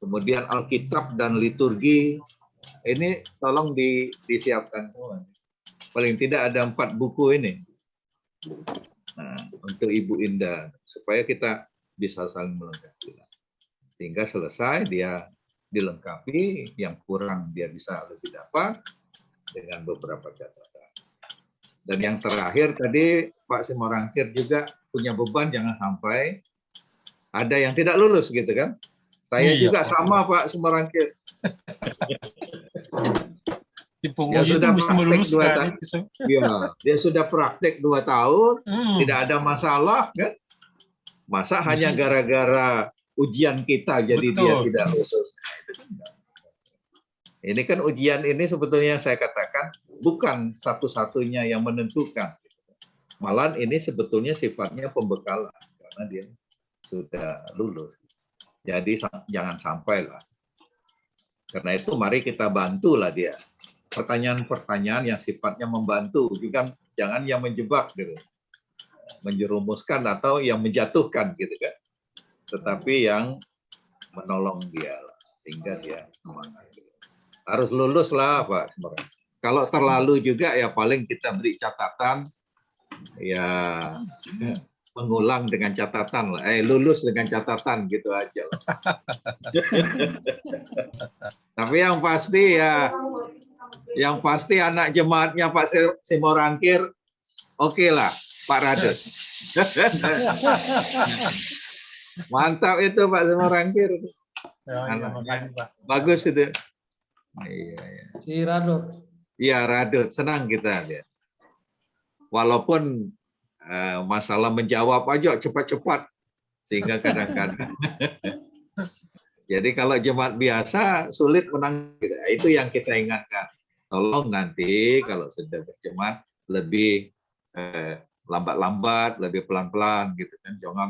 kemudian Alkitab dan liturgi. Ini tolong disiapkan semua. Paling tidak ada 4 buku ini. Nah, untuk Ibu Indah supaya kita bisa saling melengkapi. Sehingga selesai dia dilengkapi, yang kurang dia bisa lebih dapat dengan beberapa catatan. Dan yang terakhir tadi Pak Simorangkir juga punya beban, jangan sampai ada yang tidak lulus gitu kan. Saya juga sama Pak Simorangkir. Di penguji itu mesti meluluskan. Ya, dia sudah praktek 2 tahun, tidak ada masalah kan. Masa hanya gara-gara ujian kita jadi dia tidak lulus. Ini kan ujian ini sebetulnya saya katakan bukan satu-satunya yang menentukan. Malah ini sebetulnya sifatnya pembekalan karena dia sudah lulus. Jadi jangan sampai lah. Karena itu mari kita bantulah dia. Pertanyaan-pertanyaan yang sifatnya membantu, juga jangan yang menjebak gitu. Menjerumuskan atau yang menjatuhkan gitu kan. Tetapi yang menolong dia. sehingga dia semangat. Harus lulus lah Pak. Kalau terlalu juga ya paling kita beri catatan, ya mengulang dengan catatan lah, lulus dengan catatan gitu aja lah. Tapi yang pasti anak jemaatnya Pak Simorangkir, oke lah Pak Radut. Mantap itu Pak Simorangkir. Bagus itu. Iya. Si Radot. Iya Radut, senang kita lihat. Walaupun masalah menjawab aja cepat-cepat, sehingga kadang-kadang. Jadi kalau jemaat biasa sulit menang. Itu yang kita ingatkan. Tolong nanti kalau sudah berjemaat lebih lambat-lambat, lebih pelan-pelan gitu kan, jangan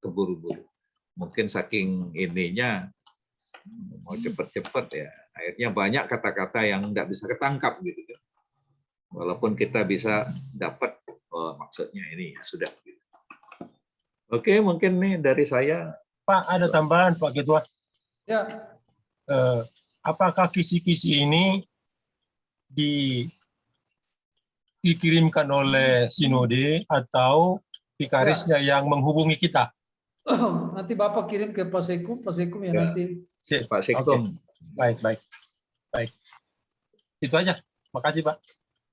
keburu-buru. Mungkin saking ininya mau cepat-cepat ya, akhirnya banyak kata-kata yang tidak bisa ketangkap gitu kan. Walaupun kita bisa dapat maksudnya ini ya sudah. Oke, mungkin nih dari saya. Pak, ada tambahan Pak Ketua. Ya. Apakah kisi-kisi ini dikirimkan oleh sinode atau vikarisnya yang menghubungi kita? Nanti Bapak kirim ke Pak Sekum ya nanti. Pak Sekum. Okay. Baik. Itu aja. Makasih Pak.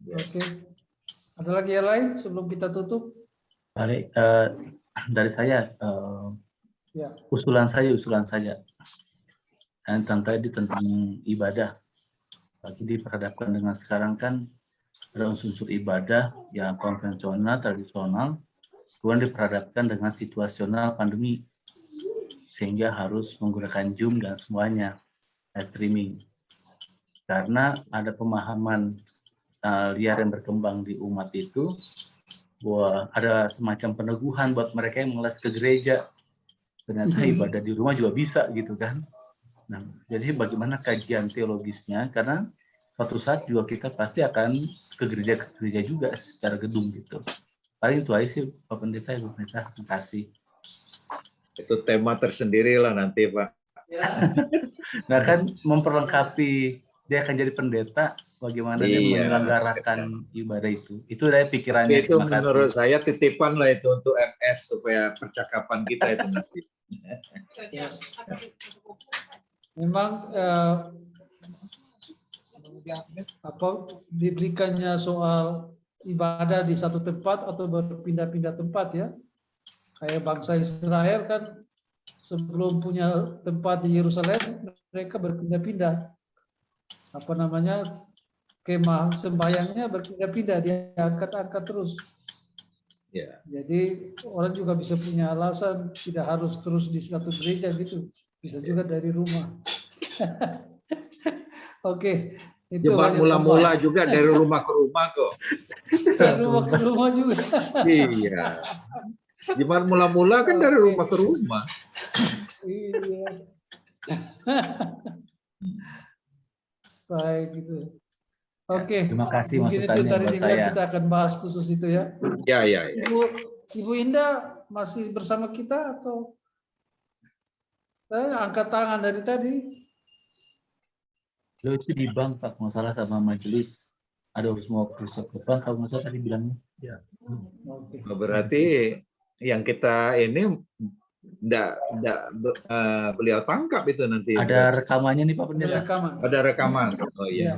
Oke. Ada lagi yang lain sebelum kita tutup? Baik, dari saya Ya. usulan saja. Dan tentang ibadah. Lagi diperhadapkan dengan sekarang kan ada unsur ibadah yang konvensional, tradisional, kemudian diperhadapkan dengan situasional pandemi, sehingga harus menggunakan Zoom dan semuanya streaming. Karena ada pemahaman liar yang berkembang di umat itu, bahwa ada semacam peneguhan buat mereka yang mengelas ke gereja. Ternyata ibadah di rumah juga bisa gitu kan. Nah, jadi bagaimana kajian teologisnya, karena suatu saat juga kita pasti akan ke gereja juga secara gedung gitu. Paling itu aja sih Pak Pendeta, Ibu Pendeta, terima kasih. Itu tema tersendiri lah nanti Pak. Nah kan memperlengkapi dia akan jadi pendeta, bagaimana dia menyelenggarakan ibadah itu. Itu dari pikirannya. Itu menurut saya titipan lah itu untuk MS supaya percakapan kita itu nanti. Memang diberikannya soal ibadah di satu tempat atau berpindah-pindah tempat ya. Kayak bangsa Israel kan sebelum punya tempat di Yerusalem, mereka berpindah-pindah. Kemah sembayangnya berpindah-pindah, diangkat-angkat terus. Ya. Jadi orang juga bisa punya alasan tidak harus terus di satu gereja gitu, bisa juga dari rumah. Oke, itu Jemaat mula-mula juga dari rumah ke rumah kok. Dari rumah ke rumah juga. Iya. Jemaat mula-mula kan dari rumah ke rumah. Iya. Baik gitu. Oke. Terima kasih mungkin itu masukannya dari buat Dilihat saya. kita akan bahas khusus itu ya. Ya. Ibu Indah masih bersama kita atau angkat tangan dari tadi? Lo itu di bank Pak, nggak salah sama majelis. Ada harus mau besok ke bank, kalau nggak salah tadi bilangnya. Ya. Oke. Berarti yang kita ini beliau tangkap itu nanti. Ada rekamannya nih Pak Ada Pendeta. rekaman. Ada rekaman. Oh iya.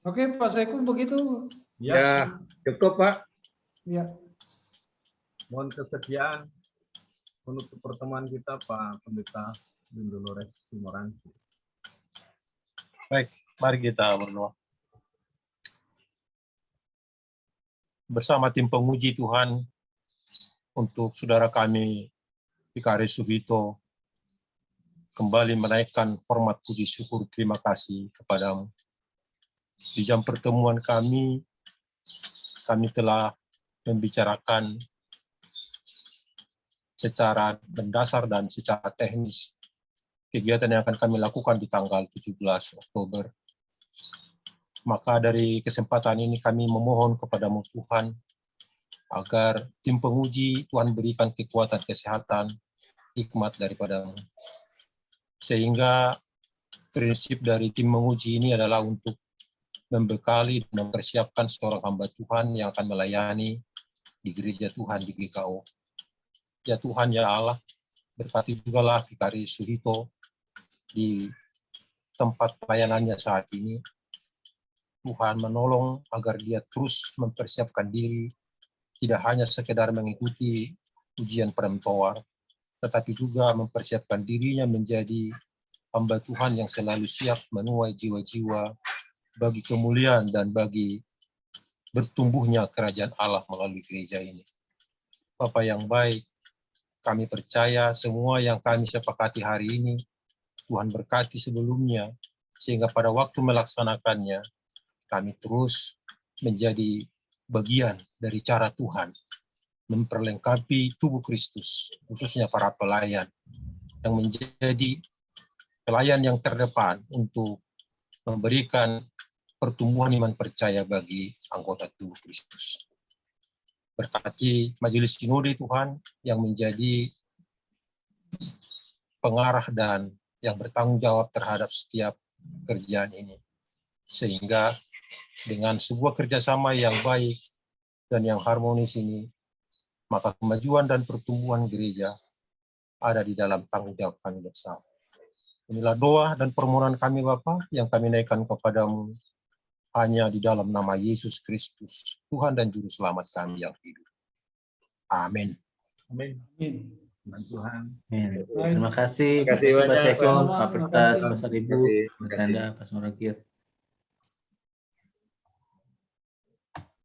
Oke, Pak Sekum begitu. Ya, Cukup Pak. Ya. mohon kesediaan menutup pertemuan kita Pak Pendeta Dolores Simorangkir. Baik, mari kita berdoa. Bersama tim penguji Tuhan, untuk saudara kami Vikaris Subito, kembali menaikkan hormat puji syukur terima kasih kepadamu. Di jam pertemuan kami telah membicarakan secara mendasar dan secara teknis kegiatan yang akan kami lakukan di tanggal 17 Oktober. Maka dari kesempatan ini kami memohon kepadamu Tuhan, agar tim penguji Tuhan berikan kekuatan kesehatan, hikmat daripadamu. Sehingga prinsip dari tim menguji ini adalah untuk membekali dan mempersiapkan seorang hamba Tuhan yang akan melayani di gereja Tuhan di GKO. Ya Tuhan, ya Allah, berkati jugalah Vikaris Suhito di tempat pelayanannya saat ini. Tuhan menolong agar dia terus mempersiapkan diri, tidak hanya sekedar mengikuti ujian perempuan, tetapi juga mempersiapkan dirinya menjadi hamba Tuhan yang selalu siap menuai jiwa-jiwa bagi kemuliaan dan bagi bertumbuhnya kerajaan Allah melalui gereja ini. Bapa yang baik, kami percaya semua yang kami sepakati hari ini, Tuhan berkati sebelumnya, sehingga pada waktu melaksanakannya, kami terus menjadi bagian dari cara Tuhan memperlengkapi tubuh Kristus, khususnya para pelayan, yang menjadi pelayan yang terdepan untuk memberikan pertumbuhan iman percaya bagi anggota tubuh Kristus. Berkati majelis sinode Tuhan yang menjadi pengarah dan yang bertanggung jawab terhadap setiap pekerjaan ini. Sehingga dengan sebuah kerjasama yang baik dan yang harmonis ini, maka kemajuan dan pertumbuhan gereja ada di dalam tanggung jawab kami bersama. Inilah doa dan permohonan kami Bapa yang kami naikkan kepadamu hanya di dalam nama Yesus Kristus, Tuhan dan Juru Selamat kami yang hidup. Amin. Amin. Amin. Tuhan. Terima kasih. Terima kasih Pak banyak, Seko, Pak. Pak Pertas, Terima Pak Saribu, kasih. Pak Tanda, Pak Surakir.